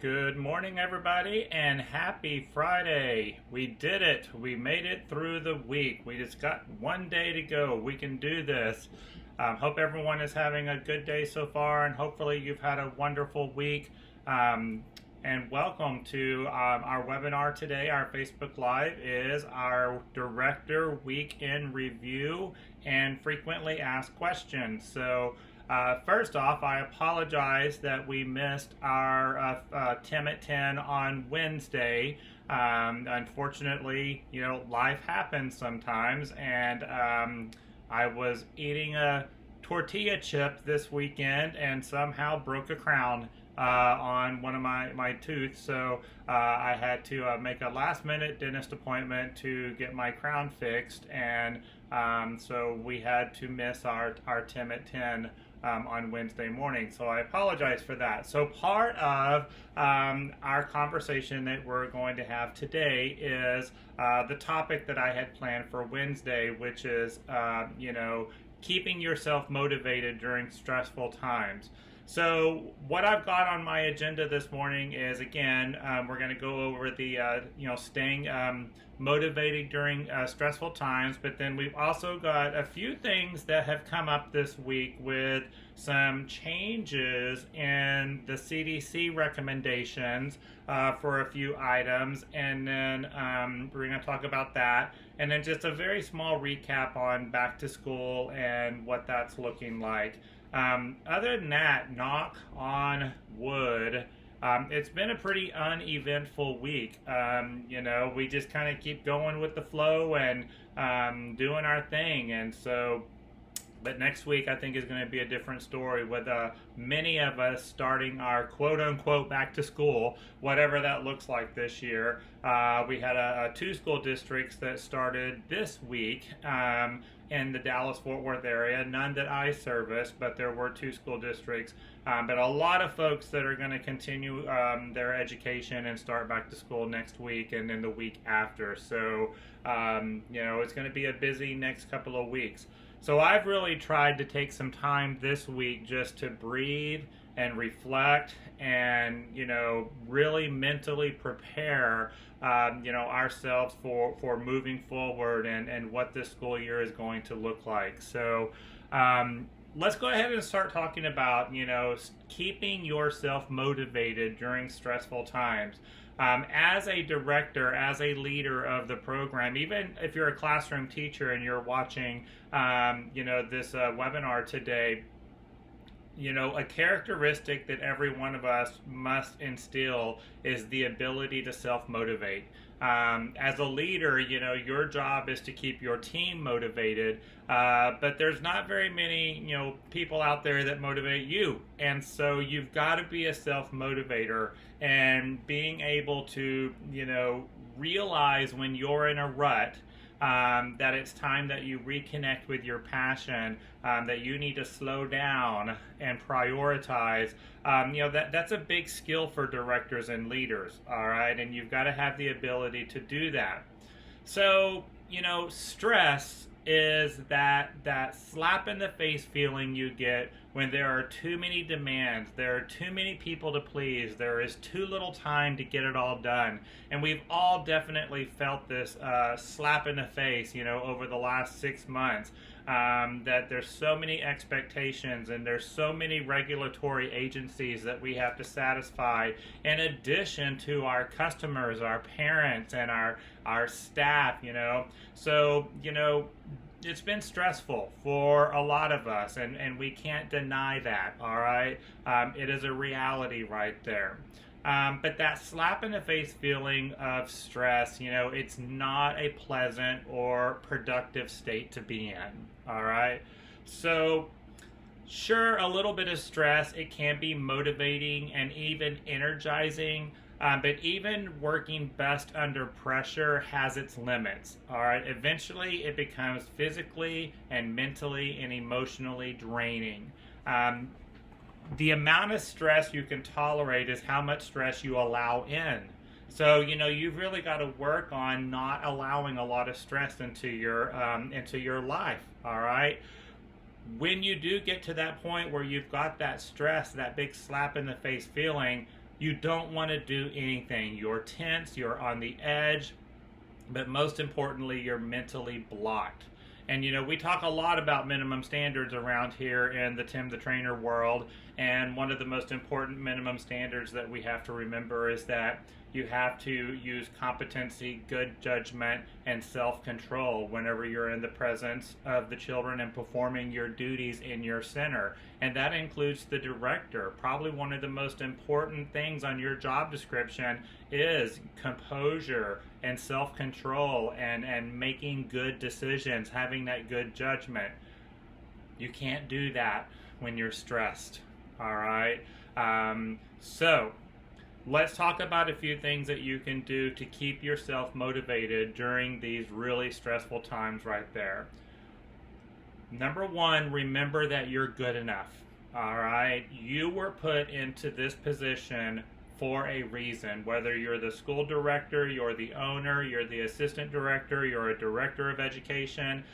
Good morning, everybody, and happy Friday. We did it. We made it through the week. We just got one day to go. We can do this. Hope everyone is having a good day so far, and hopefully, you've had a wonderful week. And welcome to our webinar today. Our Facebook Live is our Director Week in Review and Frequently Asked Questions. First off, I apologize that we missed our Tim at 10 on Wednesday. Unfortunately, life happens sometimes, and I was eating a tortilla chip this weekend and somehow broke a crown on one of my tooth. I had to make a last minute dentist appointment to get my crown fixed, and so we had to miss our Tim at 10 on Wednesday morning. So I apologize for that. So part of our conversation that we're going to have today is the topic that I had planned for Wednesday, which is, keeping yourself motivated during stressful times. So what I've got on my agenda this morning is, again, we're going to go over the, staying motivated during stressful times, but then we've also got a few things that have come up this week with some changes in the CDC recommendations for a few items, and then we're going to talk about that, and then just a very small recap on back to school and what that's looking like. Other than that, knock on wood, it's been a pretty uneventful week. We just kind of keep going with the flow and doing our thing. But next week I think is going to be a different story with many of us starting our quote-unquote back to school, whatever that looks like this year. We had two school districts that started this week in the Dallas-Fort Worth area, none that I service, but there were two school districts. But a lot of folks that are going to continue their education and start back to school next week and then the week after. So, it's going to be a busy next couple of weeks. So I've really tried to take some time this week just to breathe and reflect and, really mentally prepare, ourselves for moving forward and what this school year is going to look like. So let's go ahead and start talking about, keeping yourself motivated during stressful times. As a director, as a leader of the program, even if you're a classroom teacher and you're watching, this webinar today, a characteristic that every one of us must instill is the ability to self-motivate. As a leader, your job is to keep your team motivated, but there's not very many, people out there that motivate you. And so you've got to be a self-motivator, and being able to, realize when you're in a rut, that it's time that you reconnect with your passion, that you need to slow down and prioritize. That's a big skill for directors and leaders, all right? And you've got to have the ability to do that. So, stress is that slap in the face feeling you get when there are too many demands, there are too many people to please, there is too little time to get it all done. And we've all definitely felt this slap in the face, over the last 6 months, that there's so many expectations and there's so many regulatory agencies that we have to satisfy, in addition to our customers, our parents, and our staff, So, it's been stressful for a lot of us, and we can't deny that, all right? It is a reality right there. But that slap in the face feeling of stress, it's not a pleasant or productive state to be in, all right? So, sure, a little bit of stress, it can be motivating and even energizing. But even working best under pressure has its limits, all right? Eventually, it becomes physically and mentally and emotionally draining. The amount of stress you can tolerate is how much stress you allow in. So, you've really got to work on not allowing a lot of stress into your life, all right? When you do get to that point where you've got that stress, that big slap in the face feeling, You don't want to do anything. You're tense, you're on the edge, but most importantly, you're mentally blocked. And we talk a lot about minimum standards around here in the Tim the Trainer world. And one of the most important minimum standards that we have to remember is that you have to use competency, good judgment, and self-control whenever you're in the presence of the children and performing your duties in your center. And that includes the director. Probably one of the most important things on your job description is composure and self-control and making good decisions, having that good judgment. You can't do that when you're stressed. All right. So let's talk about a few things that you can do to keep yourself motivated during these really stressful times right there. Number one, remember that you're good enough. All right. You were put into this position for a reason. Whether you're the school director, you're the owner, you're the assistant director, you're a director of education,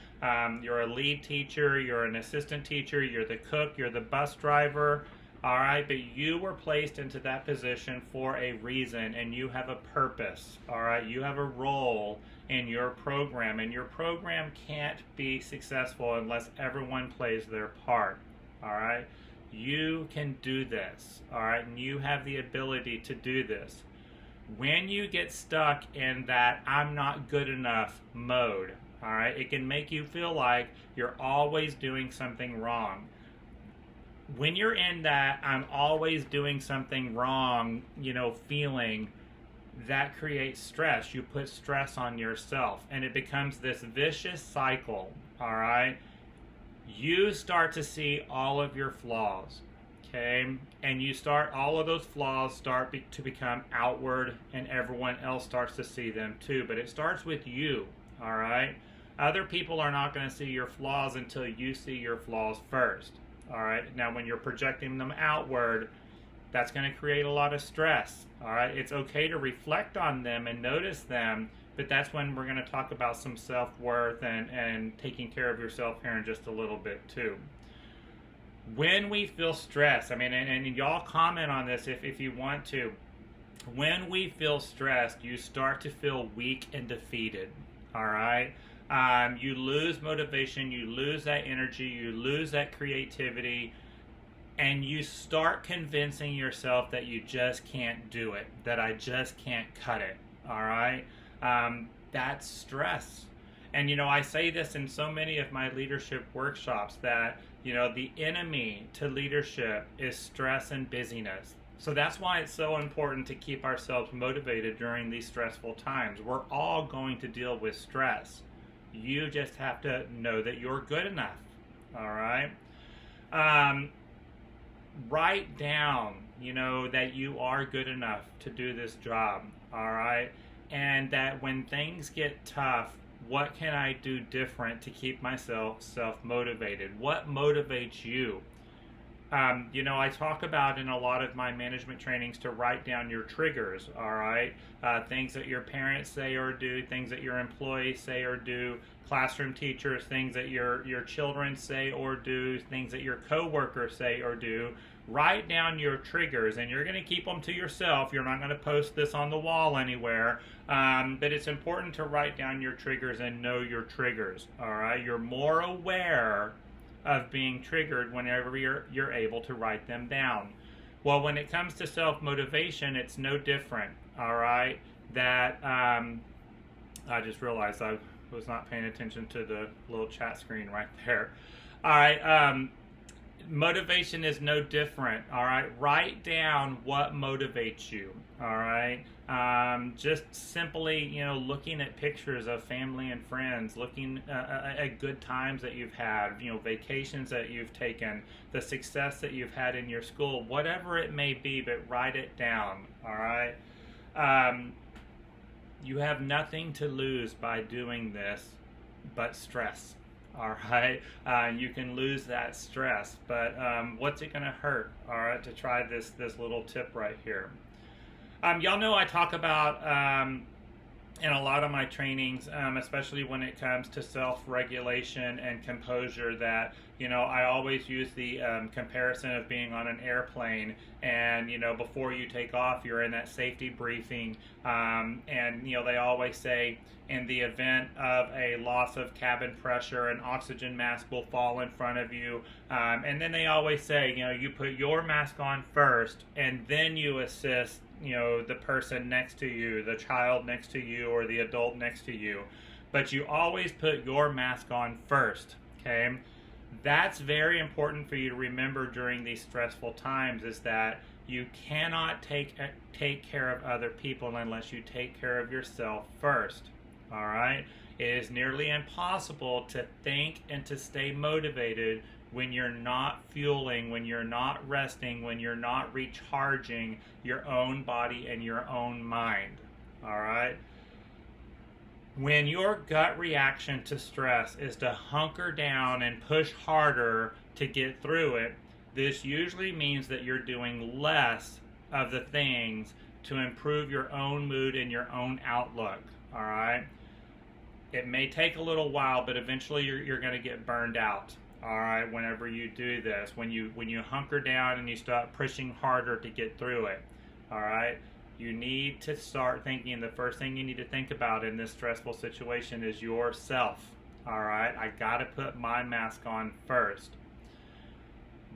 you're a lead teacher, you're an assistant teacher, you're the cook, you're the bus driver. All right, but you were placed into that position for a reason, and you have a purpose. All right, you have a role in your program, and your program can't be successful unless everyone plays their part. All right, you can do this. All right, and you have the ability to do this. When you get stuck in that I'm not good enough mode, all right, it can make you feel like you're always doing something wrong. When you're in that I'm always doing something wrong, feeling, that creates stress. You put stress on yourself, and it becomes this vicious cycle, all right? You start to see all of your flaws, okay? And all of those flaws start to become outward, and everyone else starts to see them too. But it starts with you, all right? Other people are not going to see your flaws until you see your flaws first. All right. Now, when you're projecting them outward, that's going to create a lot of stress. All right. It's okay to reflect on them and notice them, but that's when we're going to talk about some self-worth and taking care of yourself here in just a little bit too. When we feel stress, and y'all comment on this if you want to. When we feel stressed, you start to feel weak and defeated. All right. You lose motivation, you lose that energy, you lose that creativity, and you start convincing yourself that you just can't do it, that I just can't cut it, all right? That's stress. And, I say this in so many of my leadership workshops that, the enemy to leadership is stress and busyness. So that's why it's so important to keep ourselves motivated during these stressful times. We're all going to deal with stress. You just have to know that you're good enough, all right? Write down, that you are good enough to do this job, all right? And that when things get tough, what can I do different to keep myself self-motivated? What motivates you? I talk about in a lot of my management trainings to write down your triggers, all right? Things that your parents say or do, things that your employees say or do, classroom teachers, things that your children say or do, things that your coworkers say or do. Write down your triggers, and you're going to keep them to yourself. You're not going to post this on the wall anywhere, but it's important to write down your triggers and know your triggers, all right? You're more aware of being triggered whenever you're able to write them down. Well, when it comes to self-motivation, it's no different, all right? That, I just realized I was not paying attention to the little chat screen right there. All right, motivation is no different, all right? Write down what motivates you, all right? Just simply, looking at pictures of family and friends, looking at good times that you've had, vacations that you've taken, the success that you've had in your school, whatever it may be, but write it down, all right? You have nothing to lose by doing this but stress. All right, you can lose that stress, but what's it going to hurt? All right, to try this little tip right here. Y'all know I talk about in a lot of my trainings, especially when it comes to self-regulation and composure, that I always use the comparison of being on an airplane, and before you take off, you're in that safety briefing, and they always say, in the event of a loss of cabin pressure, an oxygen mask will fall in front of you, and then they always say, you put your mask on first, and then you assist the person next to you, the child next to you, or the adult next to you. But you always put your mask on first, okay? That's very important for you to remember during these stressful times, is that you cannot take care of other people unless you take care of yourself first, all right? It is nearly impossible to think and to stay motivated when you're not fueling, when you're not resting, when you're not recharging your own body and your own mind, all right? When your gut reaction to stress is to hunker down and push harder to get through it, this usually means that you're doing less of the things to improve your own mood and your own outlook, all right? It may take a little while, but eventually you're going to get burned out. All right, whenever you do this, when you hunker down and you start pushing harder to get through it, all right, you need to start thinking, the first thing you need to think about in this stressful situation is yourself. All right, I got to put my mask on first.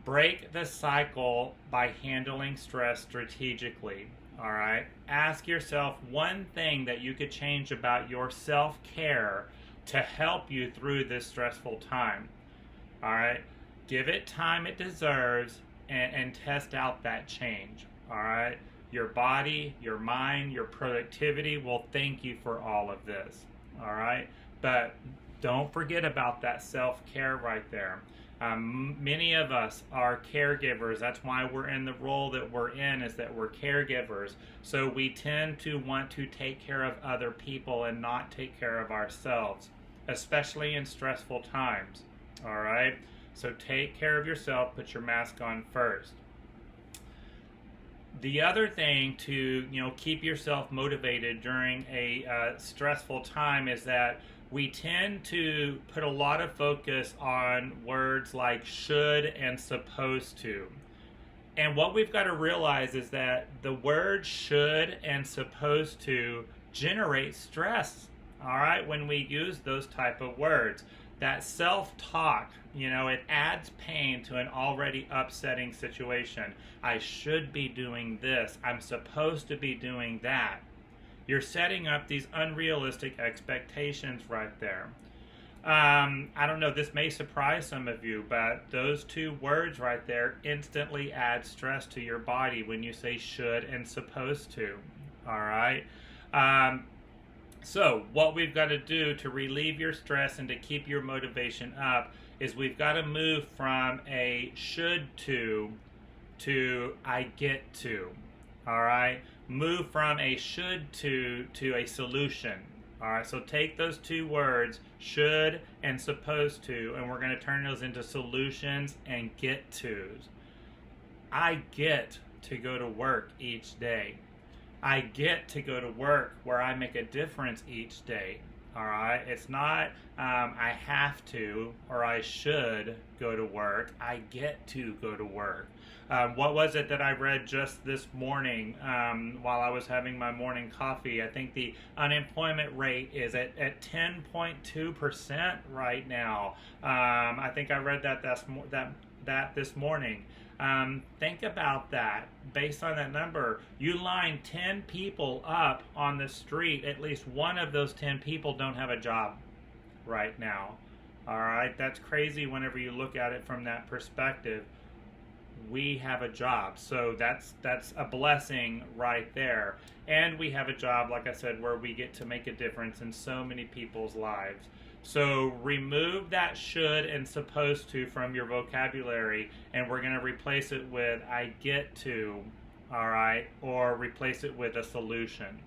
Break the cycle by handling stress strategically. All right, ask yourself one thing that you could change about your self-care to help you through this stressful time. All right, give it time it deserves, and test out that change. All right, your body, your mind, your productivity will thank you for all of this. All right, but don't forget about that self-care right there. Many of us are caregivers. That's why we're in the role that we're in, is that we're caregivers. So we tend to want to take care of other people and not take care of ourselves, especially in stressful times. All right, so take care of yourself, put your mask on first. The other thing to keep yourself motivated during a stressful time is that we tend to put a lot of focus on words like should and supposed to. And what we've got to realize is that the word should and supposed to generate stress, all right, when we use those type of words. That self-talk, it adds pain to an already upsetting situation. I should be doing this. I'm supposed to be doing that. You're setting up these unrealistic expectations right there. I don't know, this may surprise some of you, but those two words right there instantly add stress to your body when you say should and supposed to. All right? So what we've got to do to relieve your stress and to keep your motivation up is we've got to move from a should to I get to. All right? Move from a should to a solution. All right, so take those two words, should and supposed to, and we're going to turn those into solutions and get tos. I get to go to work each day. I get to go to work where I make a difference each day. All right, it's not I have to or I should go to work. I get to go to work. What was it that I read just this morning while I was having my morning coffee? I think the unemployment rate is at 10.2% right now. I think I read that this morning. Think about that. Based on that number, you line 10 people up on the street, at least one of those 10 people don't have a job right now. All right, that's crazy whenever you look at it from that perspective. We have a job, so that's a blessing right there. And we have a job, like I said, where we get to make a difference in so many people's lives. So remove that should and supposed to from your vocabulary, and we're going to replace it with I get to, all right, or replace it with a solution.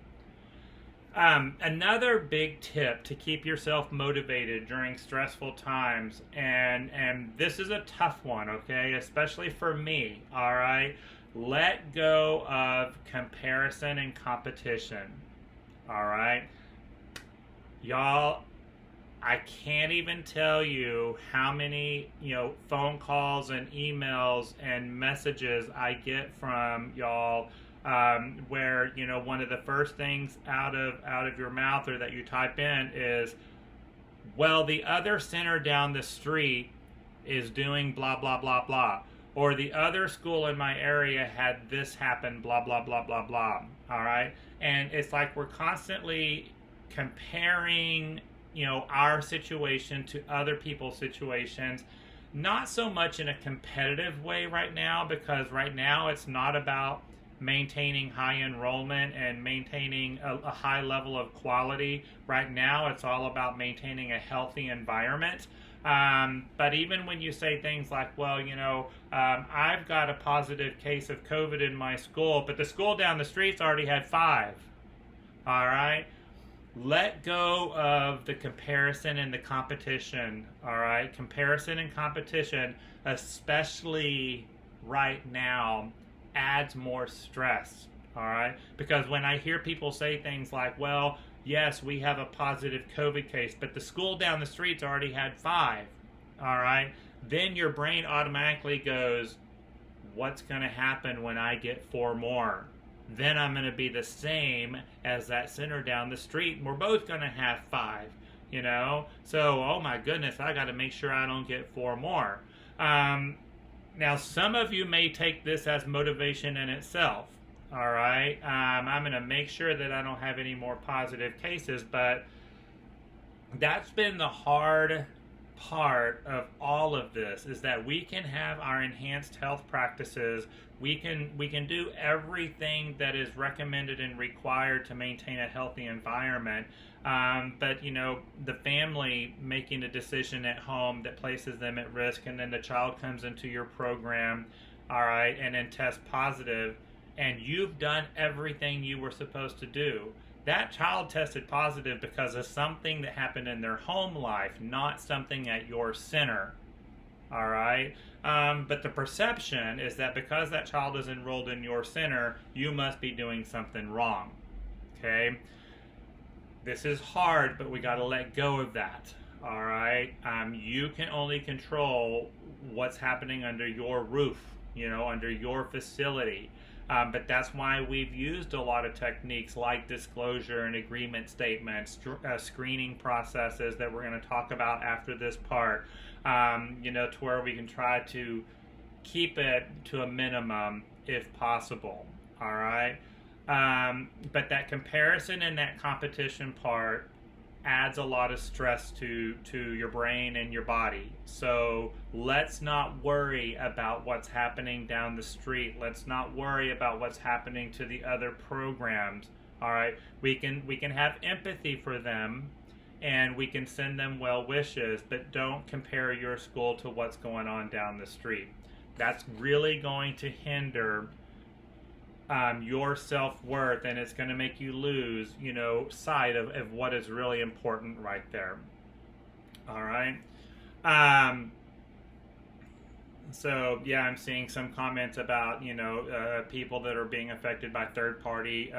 Another big tip to keep yourself motivated during stressful times, and this is a tough one, okay, especially for me, all right, let go of comparison and competition, all right. Y'all, I can't even tell you how many, phone calls and emails and messages I get from y'all, where, one of the first things out of your mouth or that you type in is, well, the other center down the street is doing blah blah blah blah, or the other school in my area had this happen, blah blah blah blah blah. All right, and it's like we're constantly comparing, our situation to other people's situations. Not so much in a competitive way right now, because right now it's not about maintaining high enrollment and maintaining a high level of quality. Right now, it's all about maintaining a healthy environment. But even when you say things like, well, I've got a positive case of COVID in my school, but the school down the street's already had 5. All right? Let go of the comparison and the competition. All right? Comparison and competition, especially right now, adds more stress. All right? Because when I hear people say things like, well, yes, we have a positive COVID case, but the school down the street's already had 5. All right? Then your brain automatically goes, what's going to happen when I get 4 more? Then I'm going to be the same as that center down the street, and we're both going to have 5. So, oh my goodness, I got to make sure I don't get 4 more. Now, some of you may take this as motivation in itself. All right, I'm going to make sure that I don't have any more positive cases, but that's been the hard part of all of this, is that we can have our enhanced health practices. We can do everything that is recommended and required to maintain a healthy environment. But the family making a decision at home that places them at risk, and then the child comes into your program, all right, and then tests positive, and you've done everything you were supposed to do. That child tested positive because of something that happened in their home life, not something at your center. All right? But the perception is that because that child is enrolled in your center, you must be doing something wrong. Okay? This is hard, but we got to let go of that. All right? You can only control what's happening under your roof, under your facility. But that's why we've used a lot of techniques like disclosure and agreement statements, screening processes that we're going to talk about after this part, to where we can try to keep it to a minimum if possible. All right? But that comparison and that competition part adds a lot of stress to your brain and your body. So let's not worry about what's happening down the street. Let's not worry about what's happening to the other programs. All right, we can have empathy for them, and we can send them well wishes, but don't compare your school to what's going on down the street. That's really going to hinder your self-worth, and it's going to make you lose, sight of what is really important right there. All right. So yeah, I'm seeing some comments about, people that are being affected by third-party,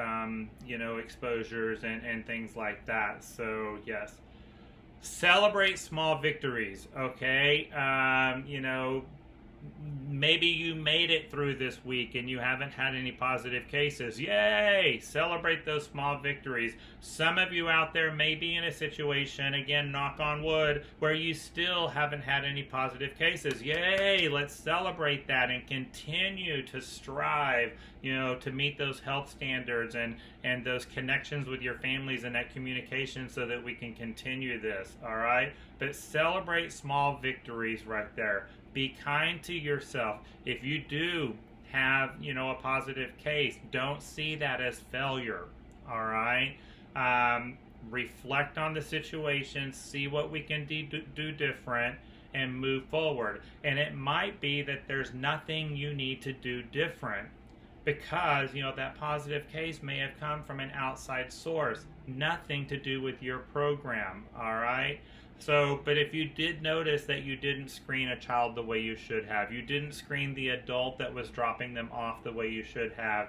exposures and things like that. So yes, celebrate small victories. Okay. Maybe you made it through this week and you haven't had any positive cases. Yay! Celebrate those small victories. Some of you out there may be in a situation, again, knock on wood, where you still haven't had any positive cases. Yay! Let's celebrate that and continue to strive, to meet those health standards and those connections with your families and that communication so that we can continue this, all right? But celebrate small victories right there. Be kind to yourself. If you do have, a positive case, don't see that as failure, all right? Reflect on the situation, see what we can do different, and move forward. And it might be that there's nothing you need to do different because, that positive case may have come from an outside source, nothing to do with your program, all right? But if you did notice that you didn't screen a child the way you should have, you didn't screen the adult that was dropping them off the way you should have,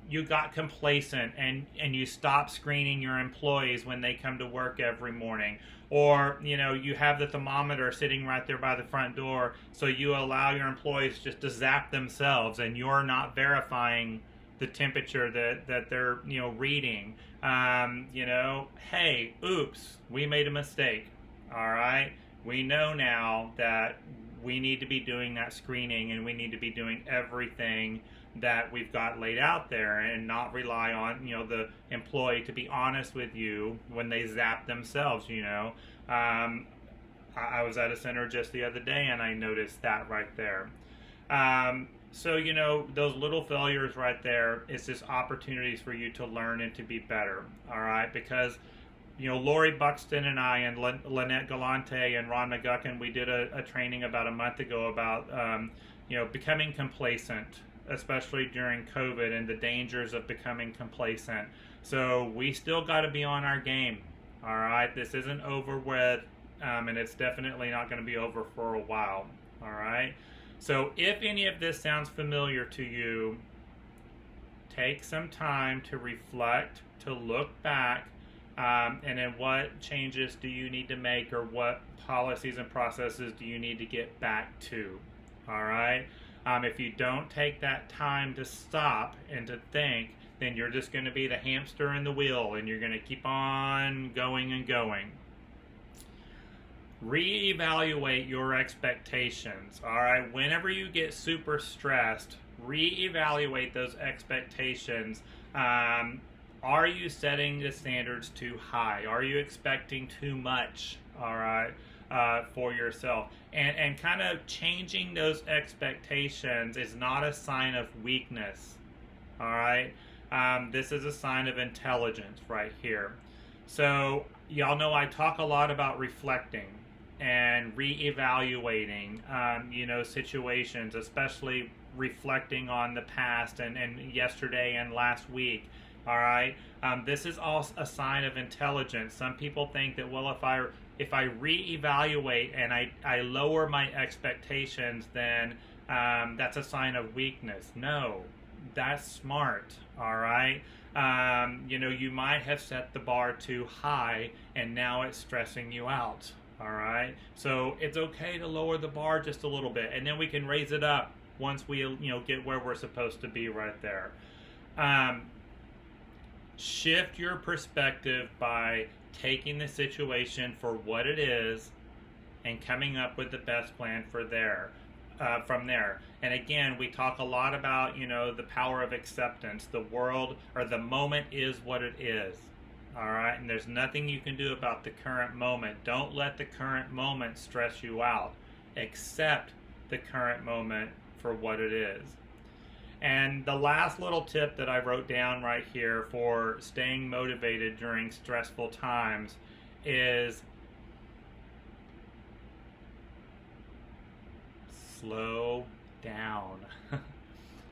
you got complacent and you stopped screening your employees when they come to work every morning. Or, you have the thermometer sitting right there by the front door, so you allow your employees just to zap themselves and you're not verifying the temperature that they're reading. Hey, oops, we made a mistake. All right, we know now that we need to be doing that screening and we need to be doing everything that we've got laid out there and not rely on the employee to be honest with you when they zap themselves. I was at a center just the other day and I noticed that right there. So, those little failures right there is just opportunities for you to learn and to be better, all right? Because, Lori Buxton and I and Lynette Galante and Ron McGuckin, we did a training about a month ago about, becoming complacent, especially during COVID and the dangers of becoming complacent. So we still got to be on our game, all right? This isn't over with, and it's definitely not going to be over for a while, all right? So if any of this sounds familiar to you, take some time to reflect, to look back, and then what changes do you need to make, or what policies and processes do you need to get back to, all right? If you don't take that time to stop and to think, then you're just going to be the hamster in the wheel, and you're going to keep on going and going. Reevaluate your expectations. All right, whenever you get super stressed, reevaluate those expectations. Are you setting the standards too high? Are you expecting too much? All right, for yourself, and kind of changing those expectations is not a sign of weakness. All right, this is a sign of intelligence right here. So y'all know I talk a lot about reflecting and reevaluating, situations, especially reflecting on the past and yesterday and last week. All right, this is all a sign of intelligence. Some people think that, well, if I reevaluate and I lower my expectations, then that's a sign of weakness. No, that's smart. All right. You might have set the bar too high and now it's stressing you out. All right. So it's okay to lower the bar just a little bit, and then we can raise it up once we, get where we're supposed to be right there. Shift your perspective by taking the situation for what it is and coming up with the best plan from there. And again, we talk a lot about, the power of acceptance. The world, or the moment, is what it is. All right, and there's nothing you can do about the current moment. Don't let the current moment stress you out. Accept the current moment for what it is. And the last little tip that I wrote down right here for staying motivated during stressful times is slow down.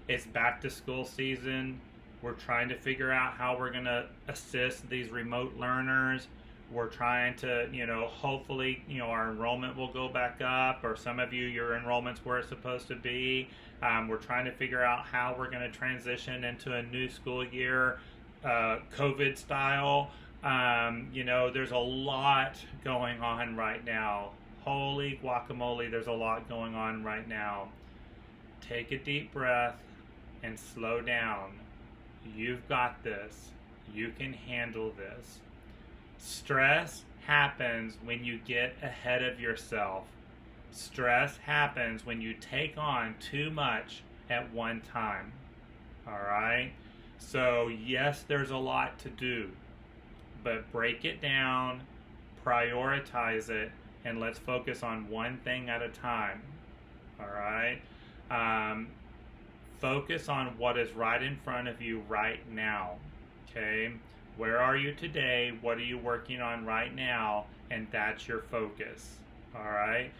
It's back to school season. We're trying to figure out how we're going to assist these remote learners. We're trying to, hopefully, our enrollment will go back up, or some of you, your enrollment's where it's supposed to be. We're trying to figure out how we're going to transition into a new school year, COVID style. There's a lot going on right now. Holy guacamole, there's a lot going on right now. Take a deep breath and slow down. You've got this. You can handle this. Stress happens when you get ahead of yourself. Stress happens when you take on too much at one time. All right? So, yes, there's a lot to do, but break it down, prioritize it, and let's focus on one thing at a time. All right? Focus on what is right in front of you right now. Okay? Where are you today? What are you working on right now? And that's your focus. All right?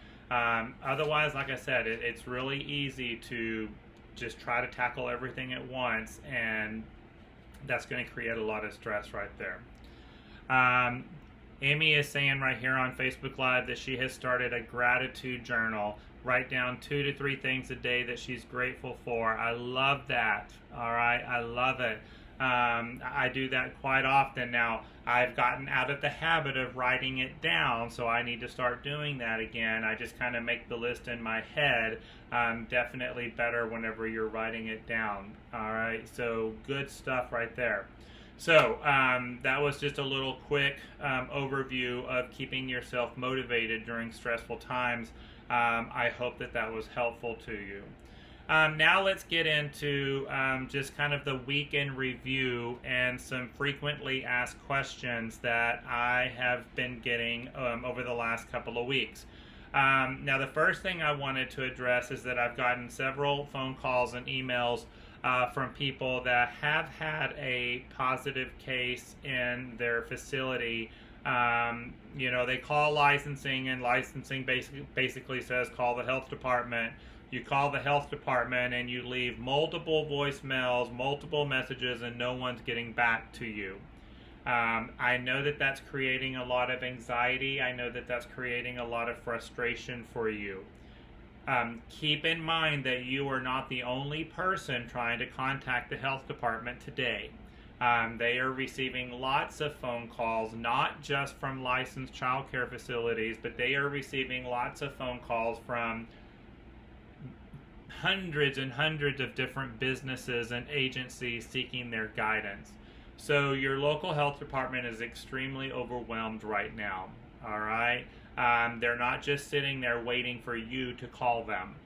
Otherwise, like I said, it's really easy to just try to tackle everything at once, and that's going to create a lot of stress right there. Amy is saying right here on Facebook Live that she has started a gratitude journal. Write down 2 to 3 things a day that she's grateful for. I love that. All right, I love it. I do that quite often now. I've gotten out of the habit of writing it down, so I need to start doing that again. I just kind of make the list in my head. Definitely better whenever you're writing it down. All right, so good stuff right there. So that was just a little quick overview of keeping yourself motivated during stressful times. I hope that that was helpful to you. Now let's get into just kind of the weekend review and some frequently asked questions that I have been getting over the last couple of weeks. Now the first thing I wanted to address is that I've gotten several phone calls and emails from people that have had a positive case in their facility. They call licensing, and licensing basically says call the health department. You call the health department and you leave multiple voicemails, multiple messages, and no one's getting back to you. I know that that's creating a lot of anxiety. I know that that's creating a lot of frustration for you. Keep in mind that you are not the only person trying to contact the health department today. They are receiving lots of phone calls, not just from licensed child care facilities, but they are receiving lots of phone calls from hundreds and hundreds of different businesses and agencies seeking their guidance. So your local health department is extremely overwhelmed right now. All right? They're not just sitting there waiting for you to call them.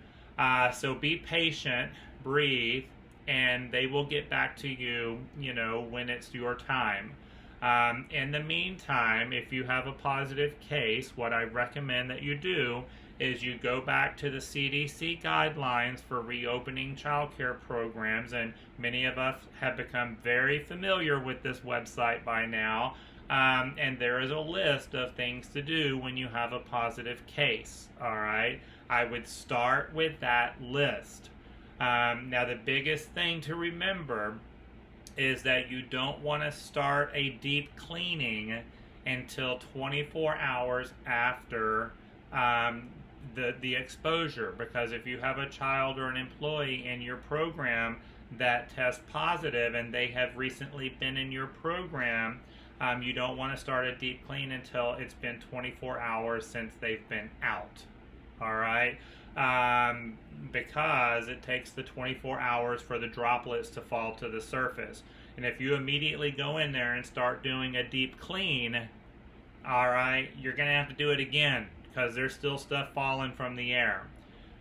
So be patient, breathe, and they will get back to you, when it's your time. In the meantime, if you have a positive case, what I recommend that you do is you go back to the CDC guidelines for reopening child care programs, and many of us have become very familiar with this website by now. And there is a list of things to do when you have a positive case. All right, I would start with that list. Now, the biggest thing to remember is that you don't want to start a deep cleaning until 24 hours after the exposure, because if you have a child or an employee in your program that tests positive and they have recently been in your program, you don't want to start a deep clean until it's been 24 hours since they've been out. All right? Because it takes the 24 hours for the droplets to fall to the surface. And if you immediately go in there and start doing a deep clean, all right, you're going to have to do it again because there's still stuff falling from the air.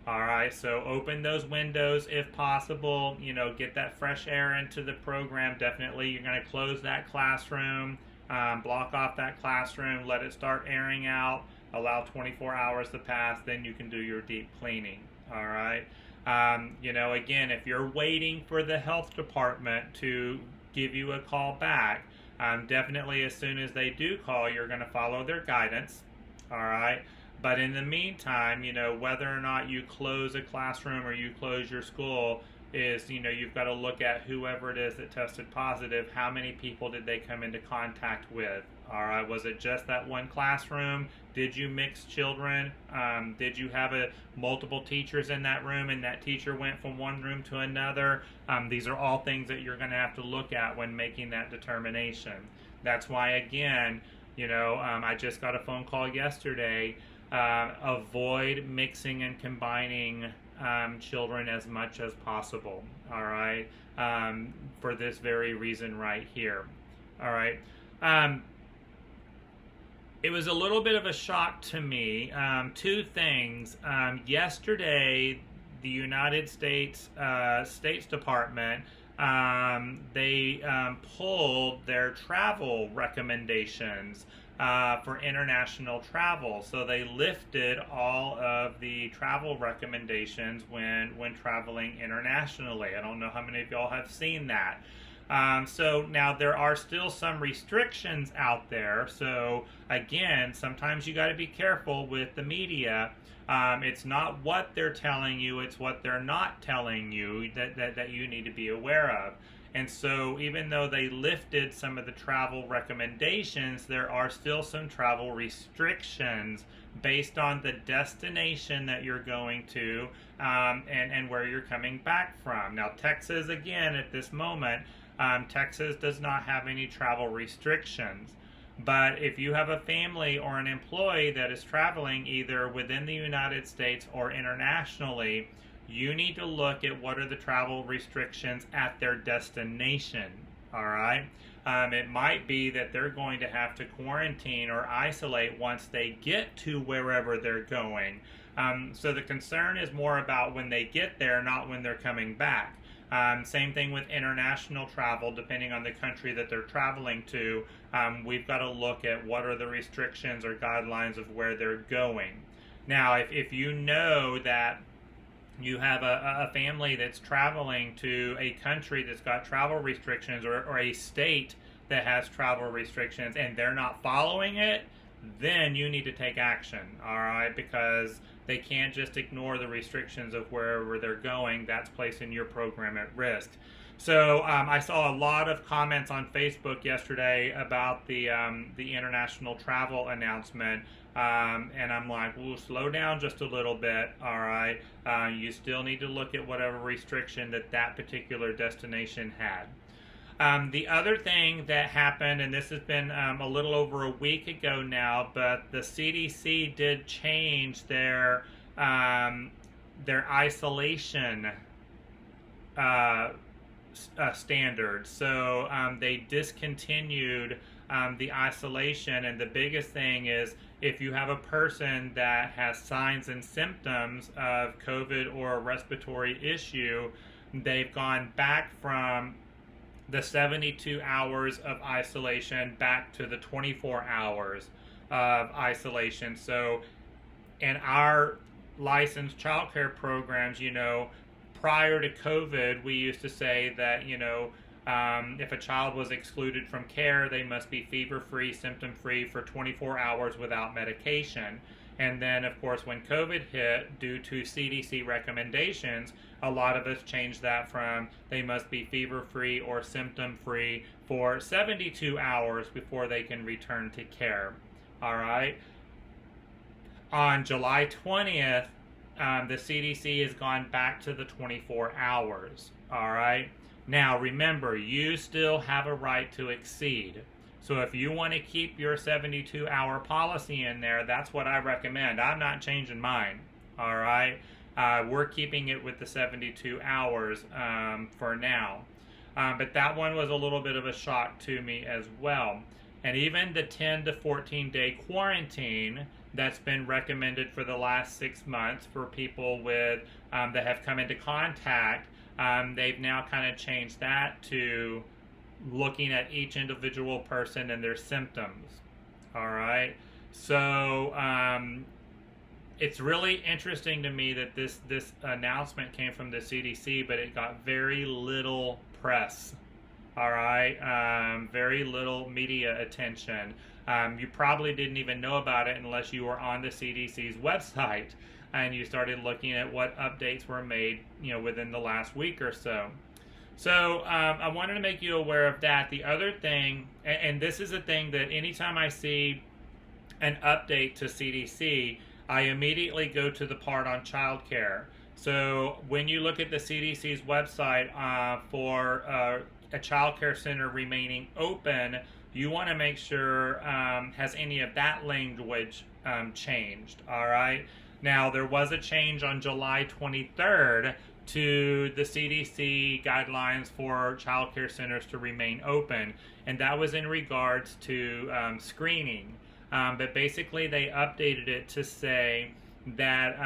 All right, so open those windows if possible. Get that fresh air into the program. Definitely, you're going to close that classroom, block off that classroom, let it start airing out. Allow 24 hours to pass, then you can do your deep cleaning. All right. Again, if you're waiting for the health department to give you a call back, definitely as soon as they do call, you're going to follow their guidance. All right. But in the meantime, whether or not you close a classroom or you close your school is, you've got to look at whoever it is that tested positive, how many people did they come into contact with? All right, was it just that one classroom? Did you mix children? Did you have multiple teachers in that room and that teacher went from one room to another? These are all things that you're going to have to look at when making that determination. That's why, again, I just got a phone call yesterday. Avoid mixing and combining children as much as possible, all right, for this very reason right here. All right. It was a little bit of a shock to me. Two things. Yesterday, the United States States Department, they pulled their travel recommendations for international travel. So they lifted all of the travel recommendations when traveling internationally. I don't know how many of y'all have seen that. So now there are still some restrictions out there. So again, sometimes you got to be careful with the media. It's not what they're telling you, it's what they're not telling you that you need to be aware of. And so even though they lifted some of the travel recommendations, there are still some travel restrictions based on the destination that you're going to, and where you're coming back from. Now, Texas, again, at this moment, Texas does not have any travel restrictions. But if you have a family or an employee that is traveling either within the United States or internationally, you need to look at what are the travel restrictions at their destination. All right. It might be that they're going to have to quarantine or isolate once they get to wherever they're going. So the concern is more about when they get there, not when they're coming back. Same thing with international travel, depending on the country that they're traveling to. We've got to look at what are the restrictions or guidelines of where they're going. Now, if you know that you have a family that's traveling to a country that's got travel restrictions, or a state that has travel restrictions, and they're not following it, then you need to take action, all right? Because they can't just ignore the restrictions of wherever they're going. That's placing your program at risk. So I saw a lot of comments on Facebook yesterday about the international travel announcement, and I'm like, "Ooh, slow down just a little bit, all right? You still need to look at whatever restriction that particular destination had." The other thing that happened, and this has been a little over a week ago now, but the CDC did change their isolation standards. So they discontinued the isolation, and the biggest thing is if you have a person that has signs and symptoms of COVID or a respiratory issue, they've gone back from the 72 hours of isolation back to the 24 hours of isolation. So in our licensed childcare programs, prior to COVID, we used to say that, if a child was excluded from care, they must be fever-free, symptom-free for 24 hours without medication. And then, of course, when COVID hit, due to CDC recommendations, a lot of us changed that from they must be fever-free or symptom-free for 72 hours before they can return to care. All right. On July 20th, the CDC has gone back to the 24 hours. All right. Now, remember, you still have a right to exceed. So if you want to keep your 72-hour policy in there, that's what I recommend. I'm not changing mine. All right. We're keeping it with the 72 hours for now. But that one was a little bit of a shock to me as well. And even the 10 to 14 day quarantine that's been recommended for the last 6 months for people with that have come into contact, they've now kind of changed that to looking at each individual person and their symptoms. All right. So it's really interesting to me that this announcement came from the CDC, but it got very little press. All right. Very little media attention. You probably didn't even know about it unless you were on the CDC's website and you started looking at what updates were made, within the last week or so. So I wanted to make you aware of that. The other thing, and this is a thing that anytime I see an update to CDC, I immediately go to the part on childcare. So when you look at the CDC's website for a childcare center remaining open, you want to make sure has any of that language changed. All right. Now, there was a change on July 23rd to the CDC guidelines for childcare centers to remain open, and that was in regards to screening. But basically, they updated it to say that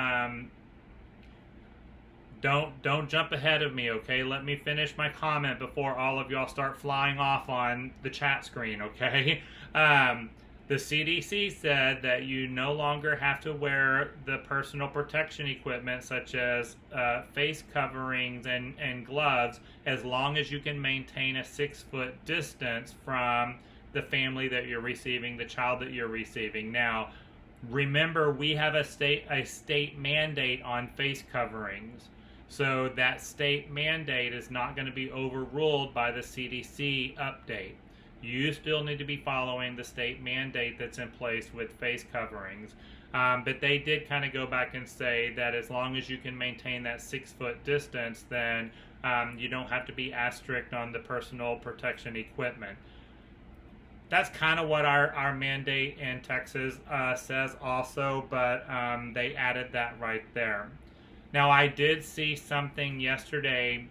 don't jump ahead of me, okay? Let me finish my comment before all of y'all start flying off on the chat screen, okay? The CDC said that you no longer have to wear the personal protection equipment such as face coverings and gloves as long as you can maintain a 6-foot distance from the family that you're receiving, the child that you're receiving. Now, remember, we have a state mandate on face coverings. So that state mandate is not going to be overruled by the CDC update. You still need to be following the state mandate that's in place with face coverings. But they did kind of go back and say that as long as you can maintain that 6 foot distance, then you don't have to be as strict on the personal protection equipment. That's kind of what our mandate in Texas says also, but they added that right there. Now, I did see something yesterday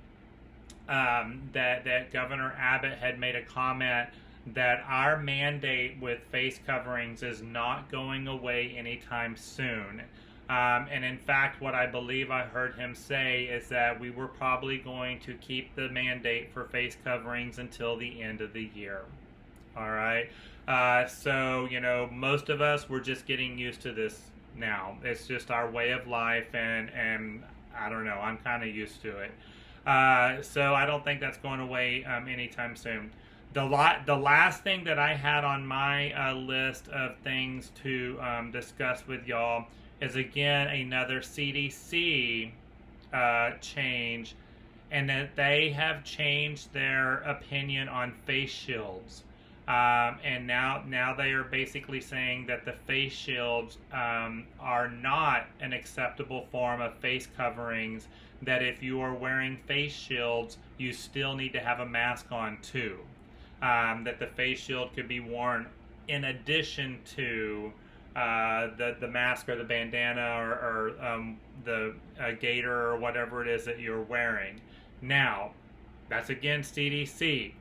that Governor Abbott had made a comment that our mandate with face coverings is not going away anytime soon. And in fact, what I believe I heard him say is that we were probably going to keep the mandate for face coverings until the end of the year. All right. So, most of us, we're just getting used to this now. It's just our way of life, and I don't know, I'm kind of used to it. So I don't think that's going away anytime soon. The last thing that I had on my list of things to discuss with y'all is, again, another CDC change, and that they have changed their opinion on face shields. And now they are basically saying that the face shields are not an acceptable form of face coverings, that if you are wearing face shields, you still need to have a mask on too. That the face shield could be worn in addition to the mask or the bandana or the gaiter or whatever it is that you're wearing. Now, that's against CDC.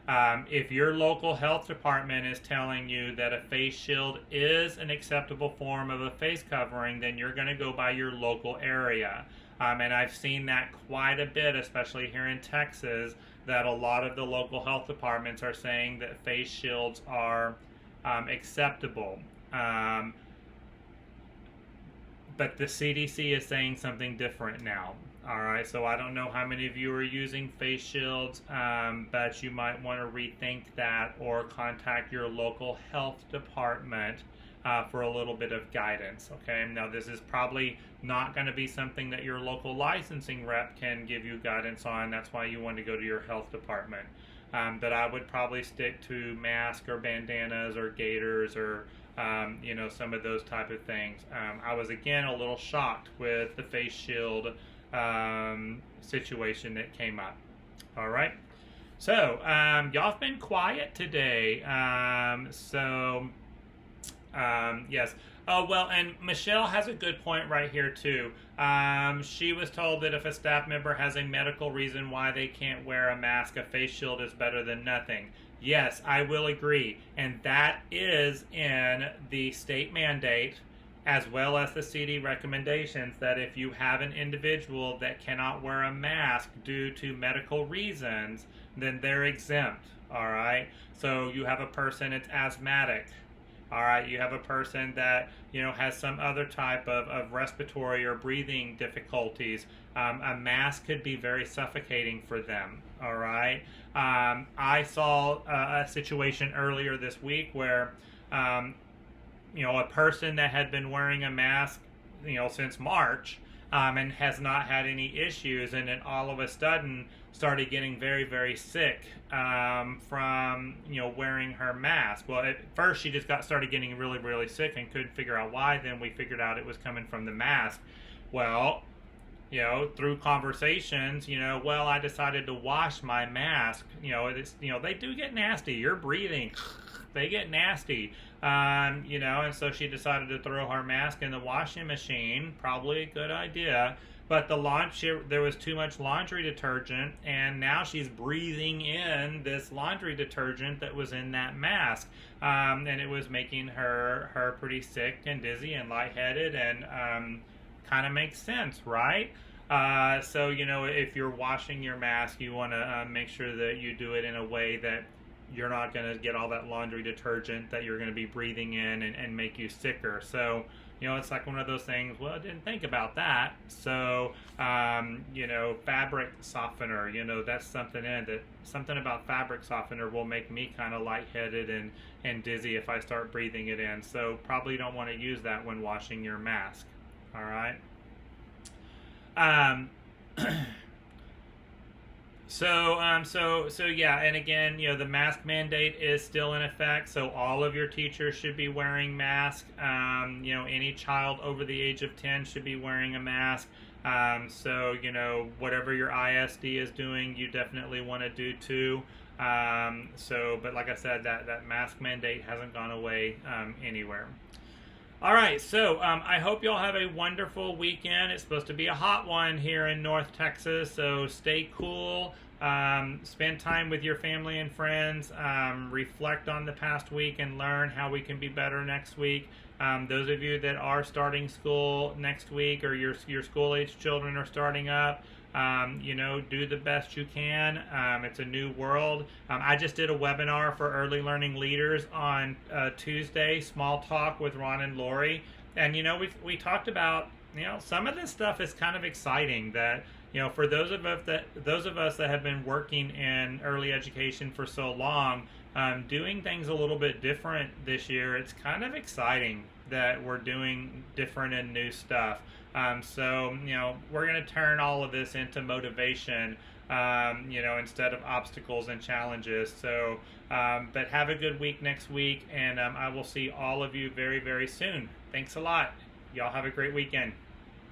If your local health department is telling you that a face shield is an acceptable form of a face covering, then you're going to go by your local area. And I've seen that quite a bit, especially here in Texas, that a lot of the local health departments are saying that face shields are acceptable. But the CDC is saying something different now. All right, so I don't know how many of you are using face shields, but you might want to rethink that or contact your local health department for a little bit of guidance. Okay, now this is probably not going to be something that your local licensing rep can give you guidance on. That's why you want to go to your health department. But I would probably stick to masks or bandanas or gaiters or some of those type of things. I was again a little shocked with the face shield situation that came up. All right, so y'all have been quiet today. Yes. Oh, well, and Michelle has a good point right here, too. She was told that if a staff member has a medical reason why they can't wear a mask, a face shield is better than nothing. Yes, I will agree. And that is in the state mandate, as well as the CD recommendations, that if you have an individual that cannot wear a mask due to medical reasons, then they're exempt. All right? So you have a person that's asthmatic. All right, you have a person that has some other type of respiratory or breathing difficulties. A mask could be very suffocating for them. All right, I saw a situation earlier this week where a person that had been wearing a mask since March and has not had any issues, and then all of a sudden started getting very, very sick from wearing her mask. Well, at first she just started getting really, really sick and couldn't figure out why. Then we figured out it was coming from the mask. Well, through conversations, well, I decided to wash my mask. They do get nasty. You're breathing. They get nasty. And so she decided to throw her mask in the washing machine. Probably a good idea. But there was too much laundry detergent, and now she's breathing in this laundry detergent that was in that mask. And it was making her pretty sick and dizzy and lightheaded, and kind of makes sense, right? So, if you're washing your mask, you want to make sure that you do it in a way that you're not going to get all that laundry detergent that you're going to be breathing in and make you sicker. So, it's like one of those things, well, I didn't think about that. So, fabric softener, that's something about fabric softener will make me kind of lightheaded and dizzy if I start breathing it in. So probably don't want to use that when washing your mask. All right. So yeah, and again, the mask mandate is still in effect. So all of your teachers should be wearing masks. Any child over the age of 10 should be wearing a mask. So whatever your ISD is doing, you definitely want to do too. But like I said, that mask mandate hasn't gone away anywhere. All right, so I hope y'all have a wonderful weekend. It's supposed to be a hot one here in North Texas, so stay cool. Spend time with your family and friends. Reflect on the past week and learn how we can be better next week. Those of you that are starting school next week, or your school-age children are starting up, do the best you can. It's a new world. I just did a webinar for early learning leaders on Tuesday, Small Talk with Ron and Lori. And, we talked about, some of this stuff is kind of exciting that, for those of us that have been working in early education for so long, doing things a little bit different this year, it's kind of exciting that we're doing different and new stuff. So we're going to turn all of this into motivation, instead of obstacles and challenges. So, but have a good week next week, and I will see all of you very, very soon. Thanks a lot. Y'all have a great weekend.